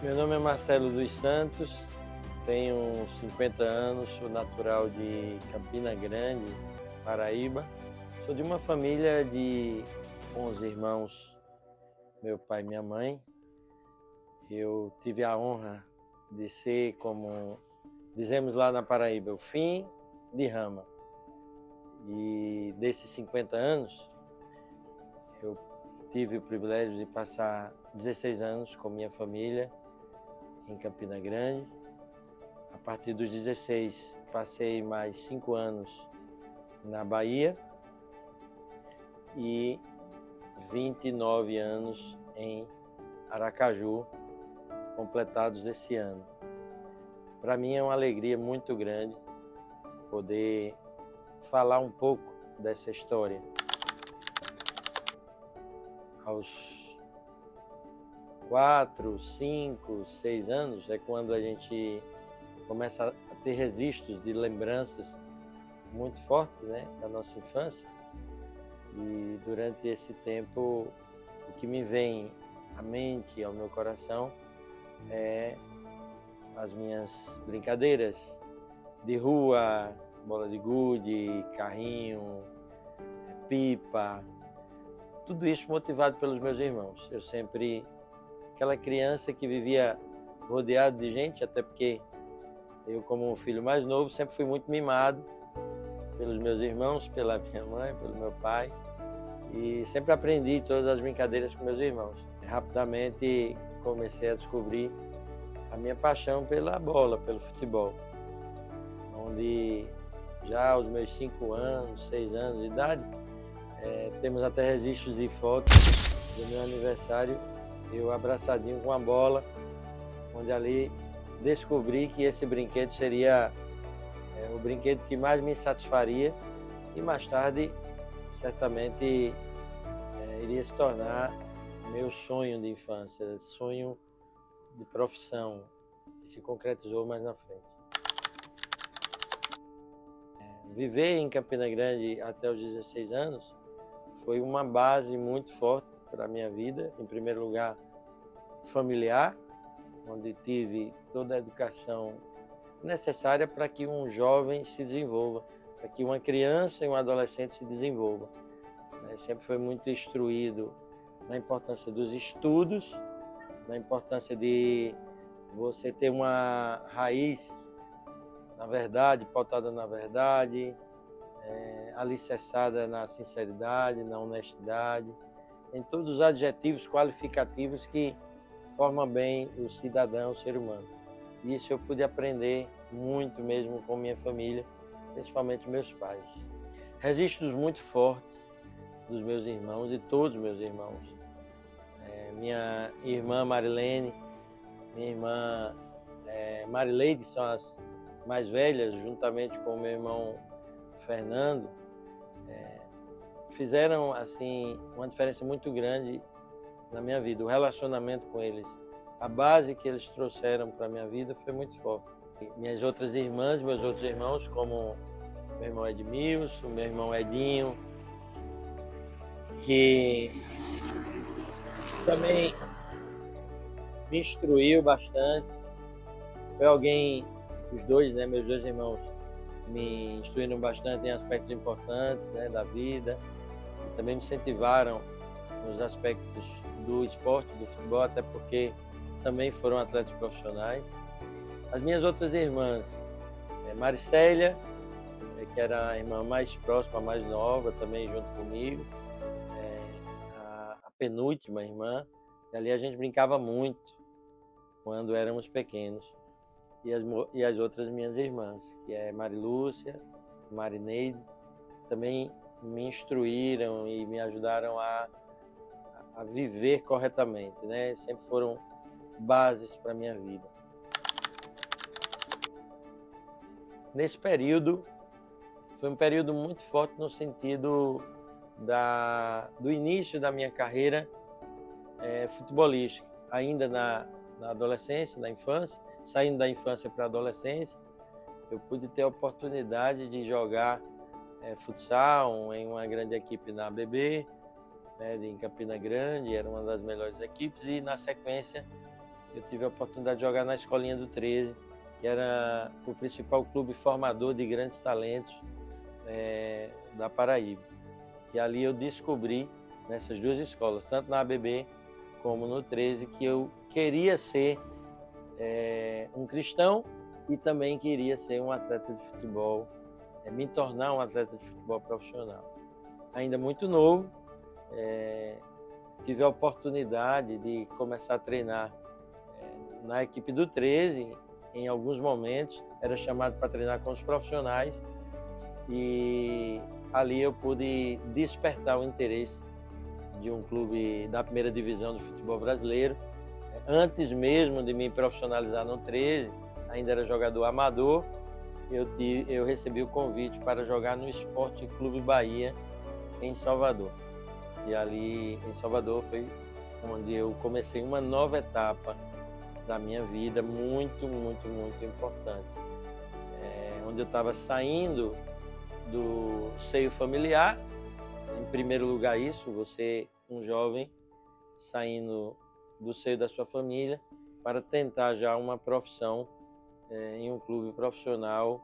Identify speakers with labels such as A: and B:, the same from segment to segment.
A: Meu nome é Marcelo dos Santos, tenho 50 anos, sou natural de Campina Grande, Paraíba. Sou de uma família de 11 irmãos, meu pai e minha mãe. Eu tive a honra de ser, como dizemos lá na Paraíba, o fim de rama. E desses 50 anos, eu tive o privilégio de passar 16 anos com minha família em Campina Grande. A partir dos 16, passei mais 5 anos na Bahia e 29 anos em Aracaju, completados esse ano. Para mim é uma alegria muito grande poder falar um pouco dessa história. Aos 4, 5, 6 anos é quando a gente começa a ter registros de lembranças muito fortes, né, da nossa infância. E durante esse tempo, o que me vem à mente, ao meu coração, é as minhas brincadeiras de rua, bola de gude, carrinho, pipa, tudo isso motivado pelos meus irmãos. Eu sempre, aquela criança que vivia rodeado de gente, até porque eu, como filho mais novo, sempre fui muito mimado pelos meus irmãos, pela minha mãe, pelo meu pai, e sempre aprendi todas as brincadeiras com meus irmãos. Rapidamente comecei a descobrir a minha paixão pela bola, pelo futebol, onde já aos meus 5 anos, 6 anos de idade, temos até registros de fotos do meu aniversário, eu abraçadinho com a bola, onde ali descobri que esse brinquedo seria o brinquedo que mais me satisfaria e mais tarde certamente iria se tornar meu sonho de infância, sonho de profissão, que se concretizou mais na frente. Viver em Campina Grande até os 16 anos foi uma base muito forte para a minha vida, em primeiro lugar familiar, onde tive toda a educação necessária para que um jovem se desenvolva, para que uma criança e um adolescente se desenvolvam. Sempre foi muito instruído na importância dos estudos, na importância de você ter uma raiz na verdade, pautada na verdade, alicerçada na sinceridade, na honestidade, em todos os adjetivos qualificativos que formam bem o cidadão, o ser humano. E isso eu pude aprender muito mesmo com minha família, principalmente meus pais. Registros muito fortes dos meus irmãos, de todos os meus irmãos. Minha irmã Marilene, minha irmã Marileide são as mais velhas, juntamente com o meu irmão Fernando, fizeram assim uma diferença muito grande na minha vida. O relacionamento com eles, a base que eles trouxeram para a minha vida foi muito forte. Minhas outras irmãs, meus outros irmãos, como meu irmão Edmilson, meu irmão Edinho, que também me instruiu bastante. Foi alguém, os dois, né, meus dois irmãos, me instruíram bastante em aspectos importantes, né, da vida. E também me incentivaram nos aspectos do esporte, do futebol, até porque também foram atletas profissionais. As minhas outras irmãs, Maricélia, que era a irmã mais próxima, mais nova, também junto comigo, a penúltima irmã, e ali a gente brincava muito quando éramos pequenos. E as outras minhas irmãs, que é Marilúcia, Marineide, também me instruíram e me ajudaram a viver corretamente, né? Sempre foram bases para a minha vida. Nesse período, foi um período muito forte no sentido do início da minha carreira futebolística. Ainda na adolescência, na infância, saindo da infância para a adolescência, eu pude ter a oportunidade de jogar futsal em uma grande equipe na ABB, em Campina Grande, era uma das melhores equipes, e na sequência eu tive a oportunidade de jogar na Escolinha do 13, que era o principal clube formador de grandes talentos da Paraíba. E ali eu descobri, nessas duas escolas, tanto na ABB como no 13, que eu queria ser um cristão e também queria ser um atleta de futebol, me tornar um atleta de futebol profissional. Ainda muito novo, tive a oportunidade de começar a treinar na equipe do 13, em alguns momentos, era chamado para treinar com os profissionais, e ali eu pude despertar o interesse de um clube da primeira divisão do futebol brasileiro. Antes mesmo de me profissionalizar no 13, ainda era jogador amador, eu recebi o convite para jogar no Esporte Clube Bahia, em Salvador. E ali em Salvador foi onde eu comecei uma nova etapa da minha vida, muito, muito, muito importante. Onde eu estava saindo do seio familiar, em primeiro lugar isso, você, um jovem, saindo do seio da sua família para tentar já uma profissão em um clube profissional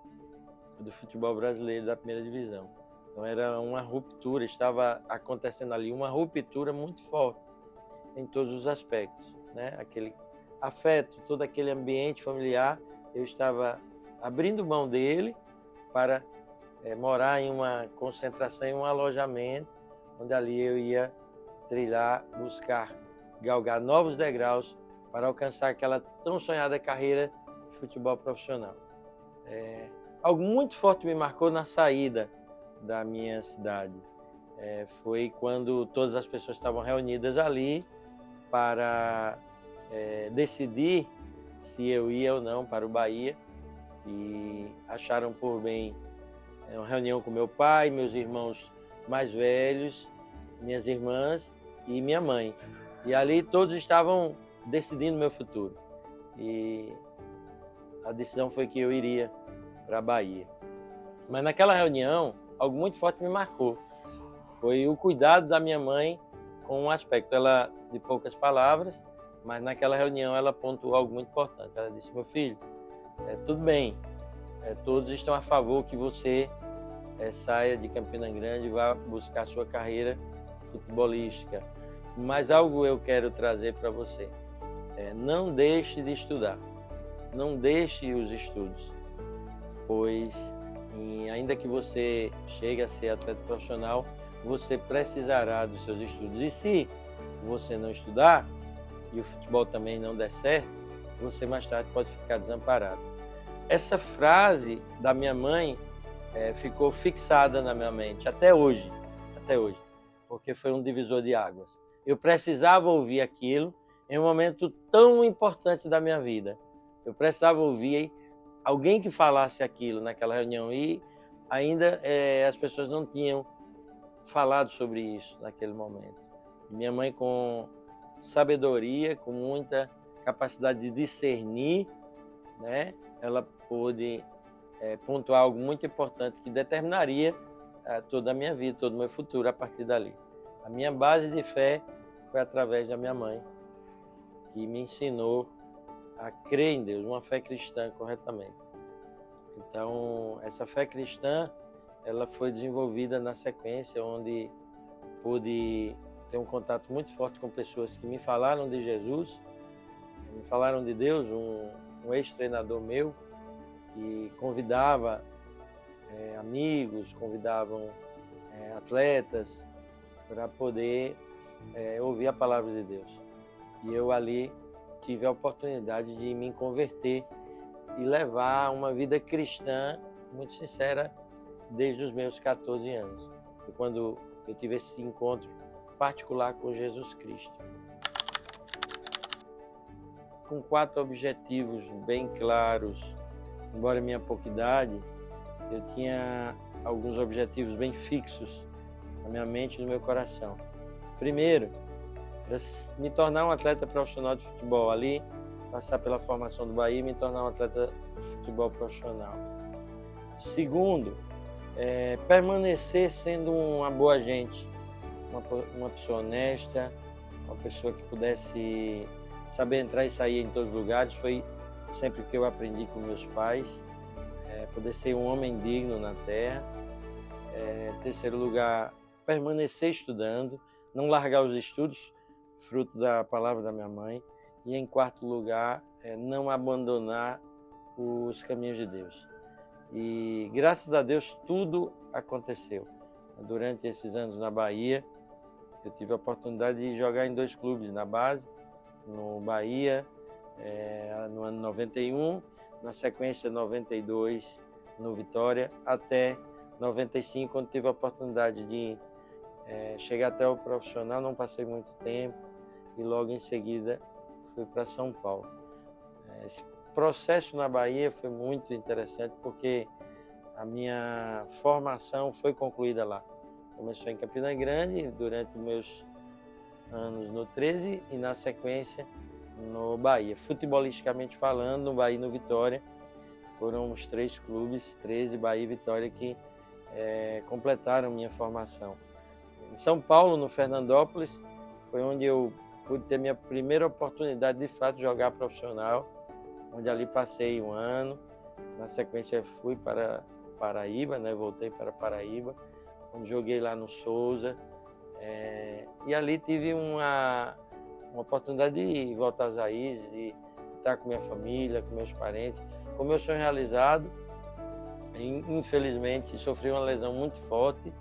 A: do futebol brasileiro da primeira divisão. Então era uma ruptura, estava acontecendo ali uma ruptura muito forte em todos os aspectos, né? Aquele afeto, todo aquele ambiente familiar, eu estava abrindo mão dele para morar em uma concentração, em um alojamento, onde ali eu ia trilhar, buscar, galgar novos degraus para alcançar aquela tão sonhada carreira de futebol profissional. Algo muito forte me marcou na saída da minha cidade. Foi quando todas as pessoas estavam reunidas ali para decidir se eu ia ou não para o Bahia, e acharam por bem uma reunião com meu pai, meus irmãos mais velhos, minhas irmãs e minha mãe. E ali todos estavam decidindo meu futuro. E a decisão foi que eu iria para a Bahia. Mas naquela reunião, algo muito forte me marcou. Foi o cuidado da minha mãe com um aspecto, ela de poucas palavras, mas naquela reunião ela pontuou algo muito importante. Ela disse: meu filho, tudo bem, todos estão a favor que você saia de Campina Grande e vá buscar sua carreira futebolística, mas algo eu quero trazer para você. Não deixe de estudar, não deixe os estudos, pois ainda que você chegue a ser atleta profissional, você precisará dos seus estudos. E se você não estudar e o futebol também não der certo, você mais tarde pode ficar desamparado. Essa frase da minha mãe ficou fixada na minha mente até hoje, porque foi um divisor de águas. Eu precisava ouvir aquilo em um momento tão importante da minha vida. Eu precisava ouvir alguém que falasse aquilo naquela reunião, e ainda as pessoas não tinham falado sobre isso naquele momento. Minha mãe, com sabedoria, com muita capacidade de discernir, né, ela pôde pontuar algo muito importante que determinaria toda a minha vida, todo o meu futuro a partir dali. A minha base de fé foi através da minha mãe, que me ensinou a crer em Deus, uma fé cristã corretamente. Então, essa fé cristã, ela foi desenvolvida na sequência, onde pude ter um contato muito forte com pessoas que me falaram de Jesus, me falaram de Deus, um ex-treinador meu, que convidava amigos, convidavam atletas para poder ouvir a palavra de Deus. E eu ali tive a oportunidade de me converter e levar uma vida cristã muito sincera desde os meus 14 anos. Foi quando eu tive esse encontro particular com Jesus Cristo. com 4 objetivos bem claros. Embora minha pouca idade, eu tinha alguns objetivos bem fixos na minha mente e no meu coração. Primeiro, era me tornar um atleta profissional de futebol ali, passar pela formação do Bahia e me tornar um atleta de futebol profissional. Segundo, permanecer sendo uma boa gente, uma pessoa honesta, uma pessoa que pudesse saber entrar e sair em todos os lugares. Foi sempre que eu aprendi com meus pais, poder ser um homem digno na terra. Terceiro lugar, permanecer estudando, não largar os estudos, fruto da palavra da minha mãe. E em quarto lugar, não abandonar os caminhos de Deus. E graças a Deus tudo aconteceu. Durante esses anos na Bahia, eu tive a oportunidade de jogar em 2 clubes na base, no Bahia, no ano 91, na sequência 92 no Vitória, até 95, quando tive a oportunidade de chegar até o profissional. Não passei muito tempo e logo em seguida fui para São Paulo. Esse processo na Bahia foi muito interessante porque a minha formação foi concluída lá. Começou em Campina Grande durante meus anos no 13 e na sequência no Bahia. Futebolisticamente falando, no Bahia e no Vitória, foram os 3 clubes, 13, Bahia e Vitória, que completaram minha formação. Em São Paulo, no Fernandópolis, foi onde eu pude ter minha primeira oportunidade de fato de jogar profissional, onde ali passei 1 ano. Na sequência fui para Paraíba, voltei para Paraíba, onde joguei lá no Souza, e ali tive uma oportunidade de voltar às raízes, de estar com minha família, com meus parentes, com meu sonho realizado. Infelizmente sofri uma lesão muito forte,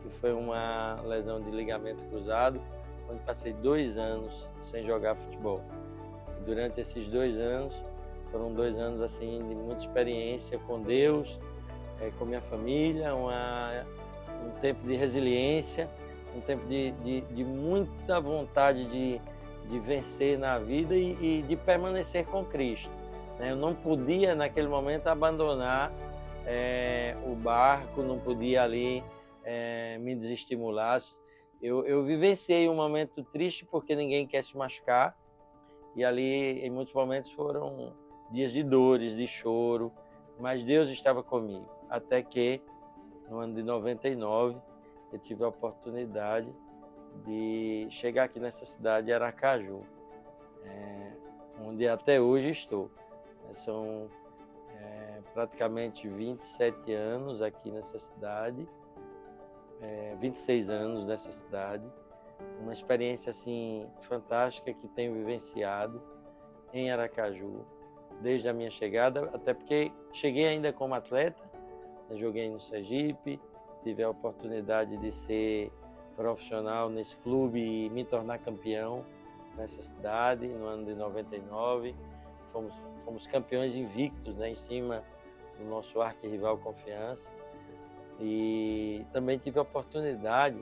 A: que foi uma lesão de ligamento cruzado, onde passei 2 anos sem jogar futebol. E durante esses 2 anos, foram 2 anos assim de muita experiência com Deus, com minha família, um tempo de resiliência, um tempo de muita vontade de vencer na vida e de permanecer com Cristo. Eu não podia naquele momento abandonar o barco, não podia ali me desestimular. Eu vivenciei um momento triste porque ninguém quer se machucar, e ali em muitos momentos foram dias de dores, de choro, mas Deus estava comigo, até que no ano de 99 eu tive a oportunidade de chegar aqui nessa cidade de Aracaju, onde até hoje estou. São praticamente 27 anos aqui nessa cidade, 26 anos nessa cidade, uma experiência assim fantástica que tenho vivenciado em Aracaju desde a minha chegada, até porque cheguei ainda como atleta, joguei no Sergipe, tive a oportunidade de ser profissional nesse clube e me tornar campeão nessa cidade no ano de 99. Fomos campeões invictos, em cima do nosso arquirrival Confiança. E também tive a oportunidade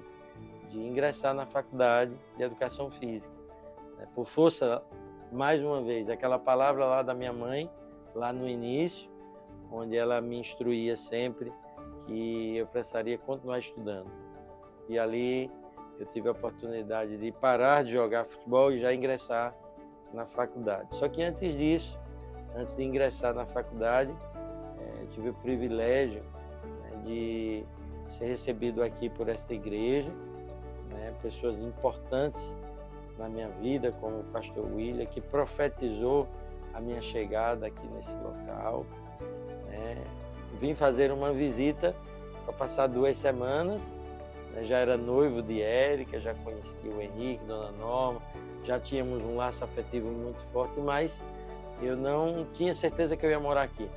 A: de ingressar na faculdade de Educação Física. Por força, mais uma vez, aquela palavra lá da minha mãe, lá no início, onde ela me instruía sempre que eu precisaria continuar estudando. E ali eu tive a oportunidade de parar de jogar futebol e já ingressar na faculdade. Só que antes disso, antes de ingressar na faculdade, eu tive o privilégio de ser recebido aqui por esta igreja, pessoas importantes na minha vida, como o pastor William, que profetizou a minha chegada aqui nesse local. Vim fazer uma visita para passar 2 semanas, já era noivo de Érica, já conhecia o Henrique, Dona Norma, já tínhamos um laço afetivo muito forte, mas eu não tinha certeza que eu ia morar aqui,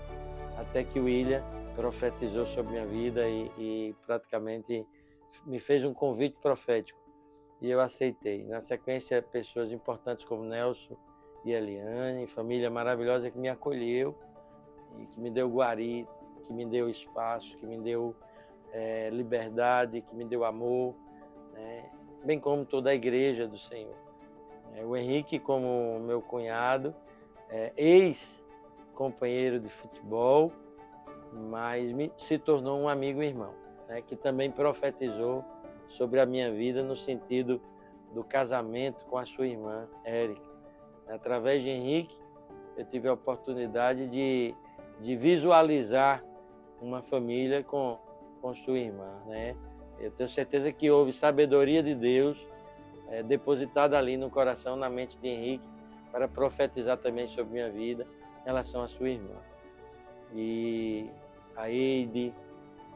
A: até que o William profetizou sobre minha vida e praticamente me fez um convite profético e eu aceitei. Na sequência, pessoas importantes como Nelson e Eliane, família maravilhosa que me acolheu e que me deu guarita, que me deu espaço, que me deu liberdade, que me deu amor, bem como toda a igreja do Senhor. O Henrique, como meu cunhado, ex-companheiro de futebol, mas se tornou um amigo e irmão, né, que também profetizou sobre a minha vida no sentido do casamento com a sua irmã, Érica. Através de Henrique, eu tive a oportunidade de visualizar uma família com sua irmã, né? Eu tenho certeza que houve sabedoria de Deus depositada ali no coração, na mente de Henrique, para profetizar também sobre minha vida em relação à sua irmã. E a Eide,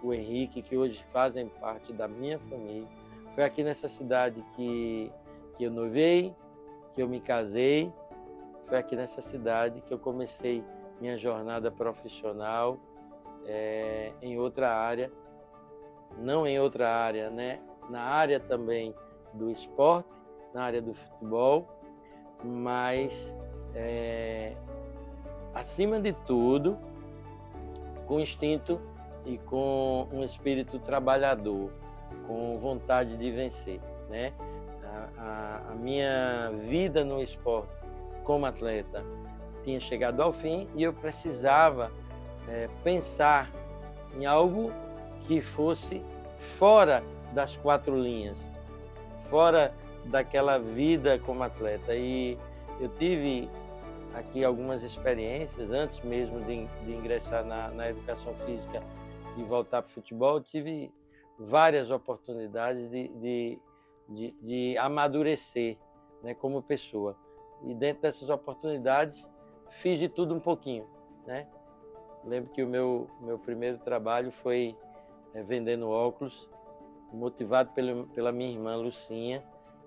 A: o Henrique, que hoje fazem parte da minha família. Foi aqui nessa cidade que eu noivei, que eu me casei. Foi aqui nessa cidade que eu comecei minha jornada profissional em outra área, não em outra área, né? Na área também do esporte, na área do futebol, mas acima de tudo, com instinto e com um espírito trabalhador, com vontade de vencer, né? A minha vida no esporte como atleta tinha chegado ao fim e eu precisava pensar em algo que fosse fora das quatro linhas, fora daquela vida como atleta. E eu tive aqui algumas experiências, antes mesmo de ingressar na educação física e voltar para o futebol, eu tive várias oportunidades de amadurecer, né, como pessoa. E dentro dessas oportunidades, fiz de tudo um pouquinho, né? Lembro que o meu primeiro trabalho foi vendendo óculos, motivado pela minha irmã Lucinha,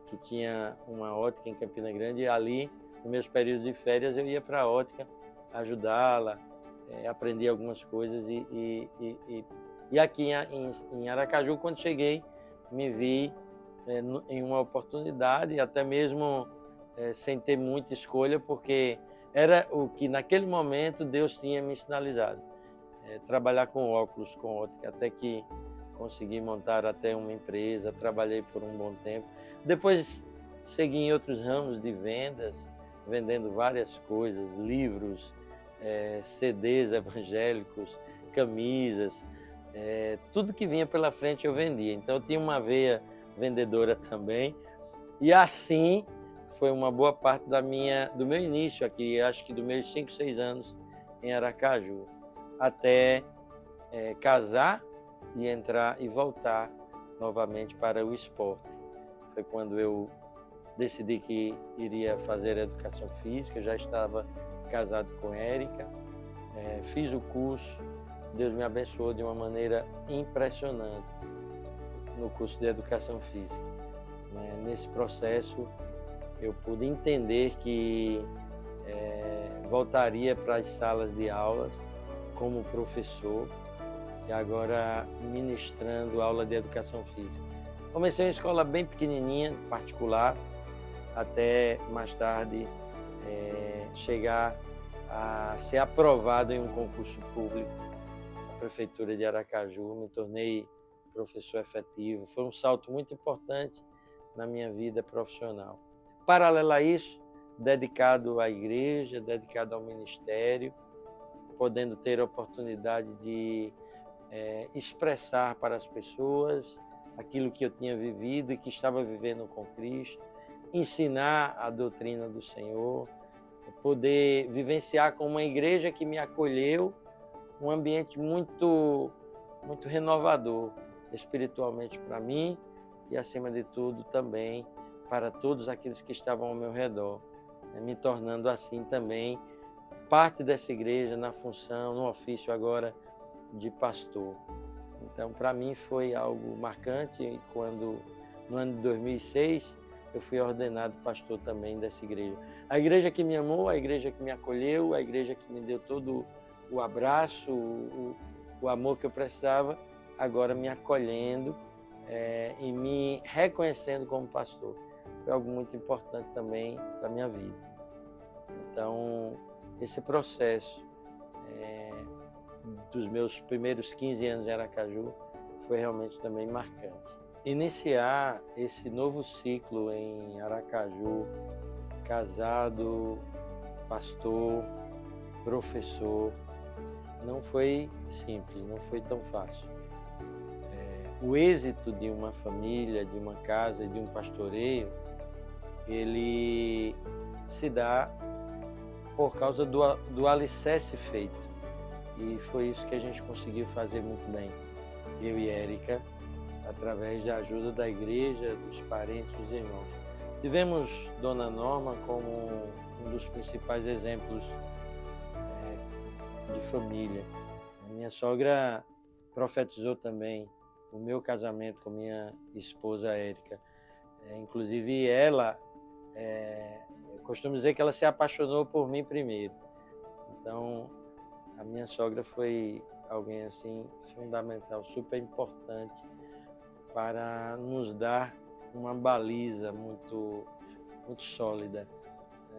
A: que tinha uma ótica em Campina Grande, e ali, nos meus períodos de férias, eu ia para a ótica ajudá-la, aprendi algumas coisas e aqui em Aracaju, quando cheguei, me vi em uma oportunidade, até mesmo sem ter muita escolha, porque era o que naquele momento Deus tinha me sinalizado, trabalhar com óculos, com ótica, até que consegui montar até uma empresa, trabalhei por um bom tempo. Depois segui em outros ramos de vendas, vendendo várias coisas, livros, CDs evangélicos, camisas, tudo que vinha pela frente eu vendia. Então eu tinha uma veia vendedora também. E assim foi uma boa parte do meu início aqui, acho que dos meus 5, 6 anos em Aracaju, até casar e entrar e voltar novamente para o esporte. Foi quando eu decidi que iria fazer educação física, já estava casado com Érica, fiz o curso, Deus me abençoou de uma maneira impressionante no curso de educação física. Nesse processo eu pude entender que voltaria para as salas de aulas como professor e agora ministrando aula de educação física. Comecei em uma escola bem pequenininha, particular, até mais tarde chegar a ser aprovado em um concurso público da Prefeitura de Aracaju. Me tornei professor efetivo. Foi um salto muito importante na minha vida profissional. Paralelo a isso, dedicado à igreja, dedicado ao ministério, podendo ter a oportunidade de expressar para as pessoas aquilo que eu tinha vivido e que estava vivendo com Cristo, ensinar a doutrina do Senhor, poder vivenciar com uma igreja que me acolheu, um ambiente muito, muito renovador espiritualmente para mim e, acima de tudo, também para todos aqueles que estavam ao meu redor, me tornando assim também parte dessa igreja na função, no ofício agora de pastor. Então, para mim foi algo marcante quando, no ano de 2006, eu fui ordenado pastor também dessa igreja. A igreja que me amou, a igreja que me acolheu, a igreja que me deu todo o abraço, o amor que eu precisava, agora me acolhendo e me reconhecendo como pastor. Foi algo muito importante também para a minha vida. Então, esse processo dos meus primeiros 15 anos em Aracaju foi realmente também marcante. Iniciar esse novo ciclo em Aracaju, casado, pastor, professor. Não foi simples, não foi tão fácil. O êxito de uma família, de uma casa, de um pastoreio, ele se dá por causa do alicerce feito. E foi isso que a gente conseguiu fazer muito bem, eu e Érica, através da ajuda da igreja, dos parentes, dos irmãos. Tivemos Dona Norma como um dos principais exemplos de família. A minha sogra profetizou também o meu casamento com minha esposa Érica. Inclusive ela, eu costumo dizer que ela se apaixonou por mim primeiro. Então, a minha sogra foi alguém assim fundamental, super importante para nos dar uma baliza muito sólida,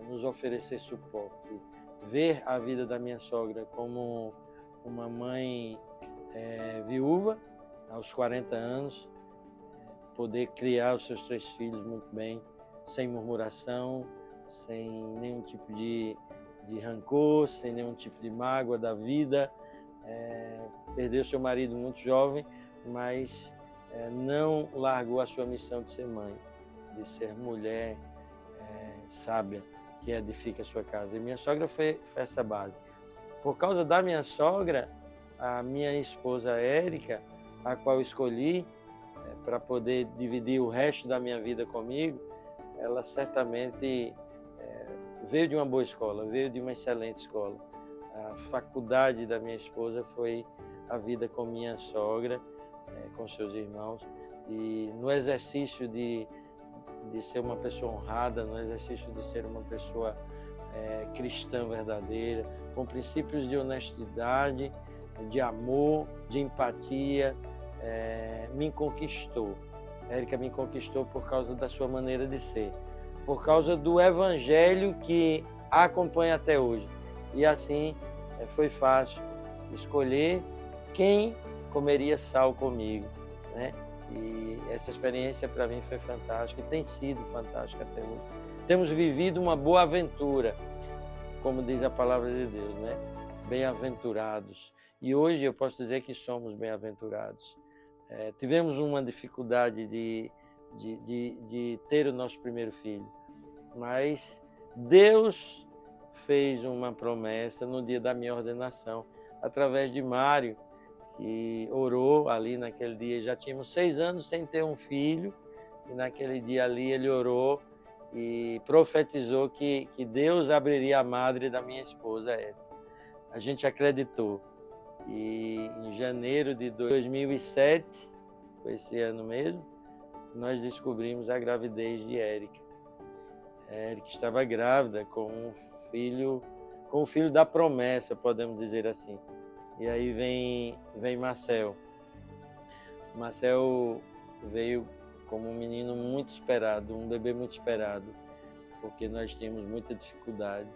A: nos oferecer suporte. Ver a vida da minha sogra como uma mãe viúva, aos 40 anos, poder criar os seus 3 filhos muito bem, sem murmuração, sem nenhum tipo de rancor, sem nenhum tipo de mágoa da vida. Perdeu seu marido muito jovem, mas não largou a sua missão de ser mãe, de ser mulher sábia, que edifica a sua casa. E minha sogra foi essa base. Por causa da minha sogra, a minha esposa Érica, a qual eu escolhi para poder dividir o resto da minha vida comigo, ela certamente veio de uma boa escola, veio de uma excelente escola. A faculdade da minha esposa foi a vida com minha sogra, com seus irmãos, e no exercício de ser uma pessoa honrada, no exercício de ser uma pessoa cristã verdadeira, com princípios de honestidade, de amor, de empatia, me conquistou. Érica me conquistou por causa da sua maneira de ser, por causa do evangelho que a acompanha até hoje. E assim foi fácil escolher quem comeria sal comigo, né? E essa experiência para mim foi fantástica e tem sido fantástica até hoje. Temos vivido uma boa aventura, como diz a palavra de Deus, né? Bem-aventurados. E hoje eu posso dizer que somos bem-aventurados. Tivemos uma dificuldade de ter o nosso primeiro filho, mas Deus fez uma promessa no dia da minha ordenação, através de Mário, que orou ali naquele dia. Já tínhamos 6 anos sem ter um filho, e naquele dia ali ele orou e profetizou que Deus abriria a madre da minha esposa, Érica. A gente acreditou. E em janeiro de 2007, foi esse ano mesmo, nós descobrimos a gravidez de Érica. Érica estava grávida com o filho da promessa, podemos dizer assim. E aí vem Marcel. Marcel veio como um menino muito esperado, um bebê muito esperado, porque nós tínhamos muita dificuldade.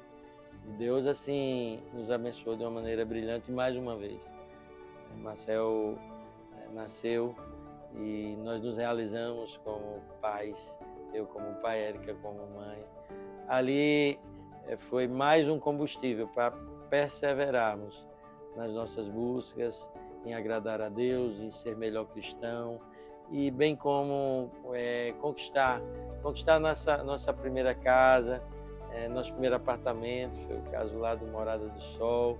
A: E Deus, assim, nos abençoou de uma maneira brilhante mais uma vez. Marcel nasceu e nós nos realizamos como pais, eu como pai, Érica como mãe. Ali foi mais um combustível para perseverarmos nas nossas buscas, em agradar a Deus, em ser melhor cristão, e bem como conquistar nossa primeira casa, nosso primeiro apartamento. Foi o caso lá do Morada do Sol,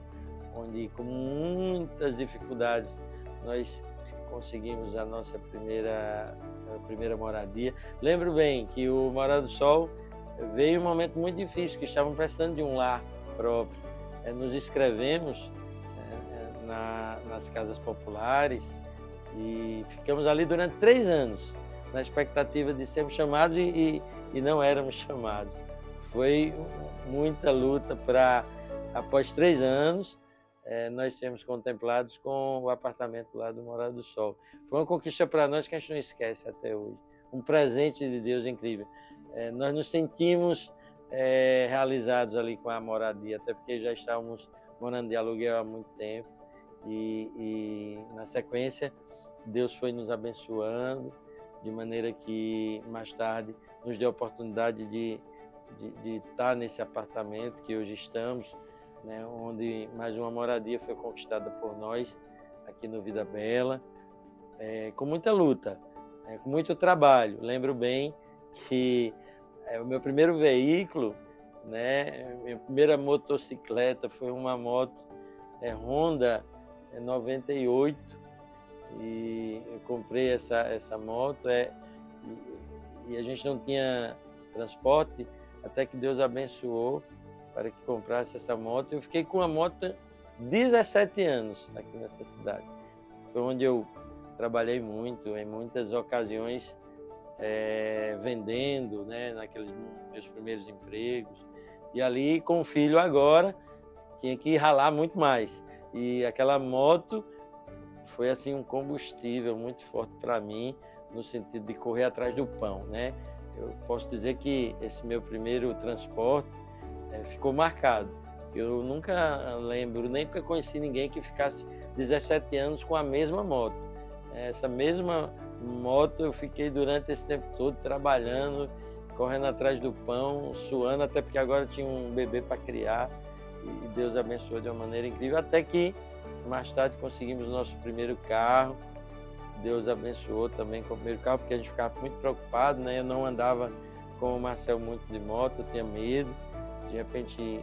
A: onde com muitas dificuldades nós conseguimos a nossa primeira moradia. Lembro bem que o Morada do Sol veio um momento muito difícil, que estavam precisando de um lar próprio. Nos inscrevemos nas casas populares e ficamos ali durante 3 anos, na expectativa de sermos chamados e não éramos chamados. Foi muita luta para, após 3 anos, nós sermos contemplados com o apartamento lá do Morada do Sol. Foi uma conquista para nós que a gente não esquece até hoje. Um presente de Deus incrível. Nós nos sentimos realizados ali com a moradia, até porque já estávamos morando de aluguel há muito tempo. E na sequência, Deus foi nos abençoando, de maneira que mais tarde nos deu a oportunidade de de estar nesse apartamento que hoje estamos, né, onde mais uma moradia foi conquistada por nós aqui no Vida Bela, com muita luta, com muito trabalho. Lembro bem que o meu primeiro veículo, né, minha primeira motocicleta foi uma moto Honda 98, e eu comprei essa moto e a gente não tinha transporte, até que Deus abençoou para que comprasse essa moto. Eu fiquei com a moto 17 anos aqui nessa cidade. Foi onde eu trabalhei muito, em muitas ocasiões, vendendo, né, naqueles meus primeiros empregos. E ali, com o filho agora, tinha que ralar muito mais. E aquela moto foi assim um combustível muito forte para mim, no sentido de correr atrás do pão, né? Eu posso dizer que esse meu primeiro transporte ficou marcado. Eu nunca lembro, nem nunca conheci ninguém que ficasse 17 anos com a mesma moto. Essa mesma moto eu fiquei durante esse tempo todo trabalhando, correndo atrás do pão, suando, até porque agora eu tinha um bebê para criar, e Deus abençoou de uma maneira incrível, até que mais tarde conseguimos o nosso primeiro carro. Deus abençoou também com o primeiro carro, porque a gente ficava muito preocupado, né? Eu não andava com o Marcel muito de moto, eu tinha medo de repente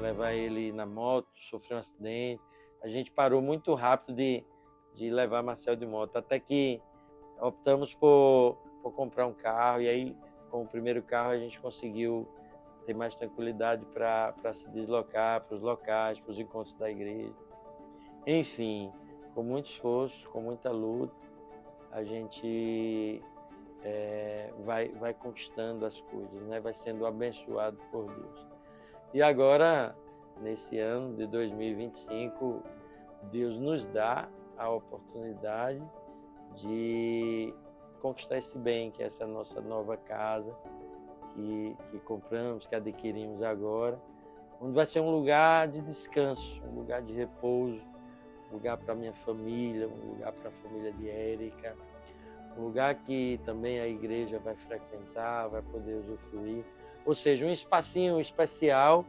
A: levar ele na moto, sofrer um acidente. A gente parou muito rápido de levar Marcel de moto, até que optamos por comprar um carro, e aí com o primeiro carro a gente conseguiu ter mais tranquilidade para se deslocar para os locais, para os encontros da igreja. Enfim, com muito esforço, com muita luta, a gente vai conquistando as coisas, né? Vai sendo abençoado por Deus. E agora, nesse ano de 2025, Deus nos dá a oportunidade de conquistar esse bem, que é essa nossa nova casa que compramos, que adquirimos agora, onde vai ser um lugar de descanso, um lugar de repouso, um lugar para a minha família, um lugar para a família de Érica, um lugar que também a igreja vai frequentar, vai poder usufruir. Ou seja, um espacinho especial,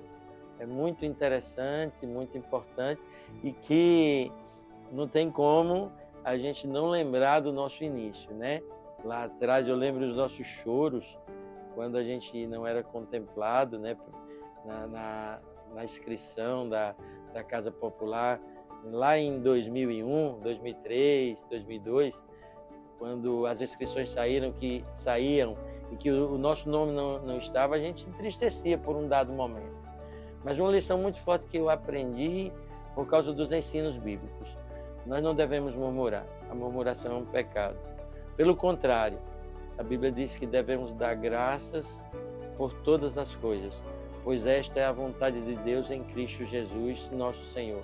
A: muito interessante, muito importante, e que não tem como a gente não lembrar do nosso início, né? Lá atrás eu lembro dos nossos choros, quando a gente não era contemplado, né? Na inscrição da Casa Popular, lá em 2001, 2003, 2002, quando as inscrições saíam e que o nosso nome não estava, a gente se entristecia por um dado momento. Mas uma lição muito forte que eu aprendi por causa dos ensinos bíblicos: nós não devemos murmurar. A murmuração é um pecado. Pelo contrário, a Bíblia diz que devemos dar graças por todas as coisas, pois esta é a vontade de Deus em Cristo Jesus, nosso Senhor.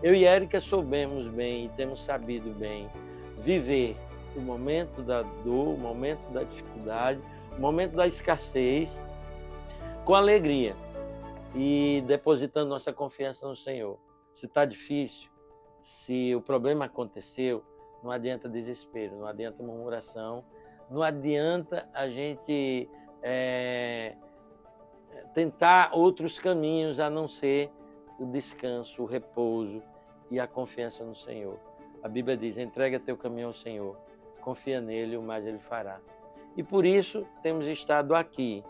A: Eu e Érica soubemos bem e temos sabido bem viver o momento da dor, o momento da dificuldade, o momento da escassez, com alegria e depositando nossa confiança no Senhor. Se está difícil, se o problema aconteceu, não adianta desespero, não adianta murmuração, não adianta a gente tentar outros caminhos a não ser o descanso, o repouso e a confiança no Senhor. A Bíblia diz: entrega teu caminho ao Senhor, confia nele, o mais ele fará. E por isso temos estado aqui,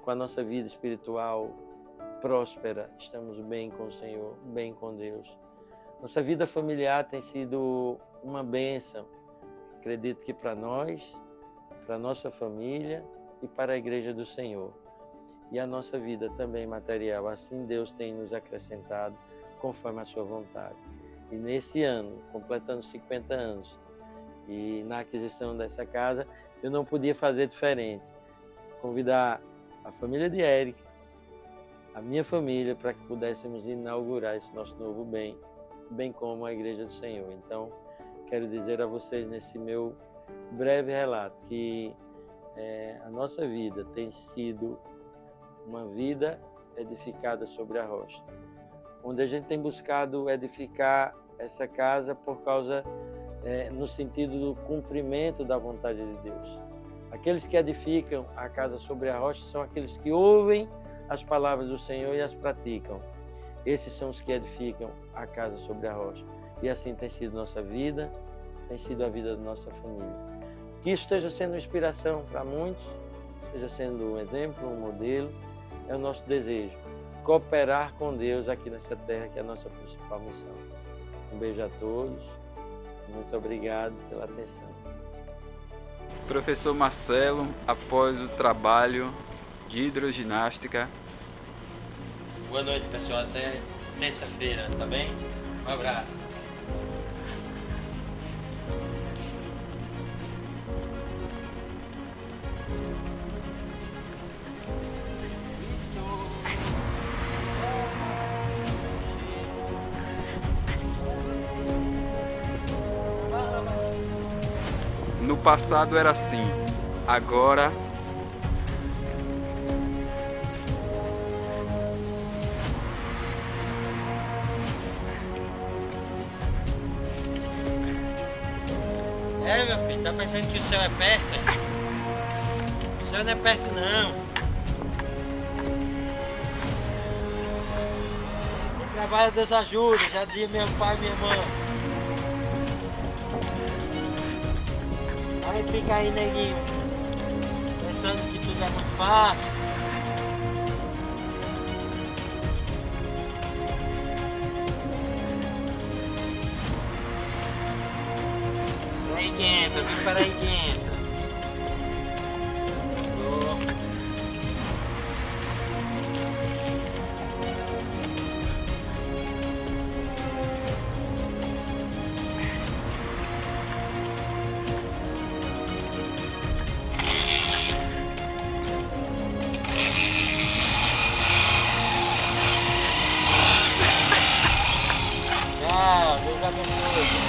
A: com a nossa vida espiritual próspera, estamos bem com o Senhor, bem com Deus. Nossa vida familiar tem sido uma bênção, acredito que para nós, para a nossa família e para a Igreja do Senhor. E a nossa vida também material, assim Deus tem nos acrescentado conforme a sua vontade. E nesse ano, completando 50 anos, e na aquisição dessa casa, eu não podia fazer diferente. Convidar a família de Érica, a minha família, para que pudéssemos inaugurar esse nosso novo bem, bem como a Igreja do Senhor. Então, quero dizer a vocês nesse meu breve relato que a nossa vida tem sido uma vida edificada sobre a rocha, onde a gente tem buscado edificar essa casa por causa, no sentido do cumprimento da vontade de Deus. Aqueles que edificam a casa sobre a rocha são aqueles que ouvem as palavras do Senhor e as praticam. Esses são os que edificam a casa sobre a rocha. E assim tem sido nossa vida, tem sido a vida da nossa família. Que isso esteja sendo inspiração para muitos, esteja sendo um exemplo, um modelo. É o nosso desejo. Cooperar com Deus aqui nessa terra, que é a nossa principal missão. Um beijo a todos. Muito obrigado pela atenção.
B: Professor Marcelo, após o trabalho de hidroginástica.
C: Boa noite, pessoal. Até terça-feira, tá bem? Um abraço.
B: No passado era assim, agora
C: Meu filho, tá pensando que o céu é perto? O céu não é perto, não. Quem trabalha, Deus ajuda, já dizia meu pai e minha mãe. Aí fica aí, neguinho, pensando que tudo é muito fácil. Aí dentro, vem para aí dentro. Tchau, Deus abençoe.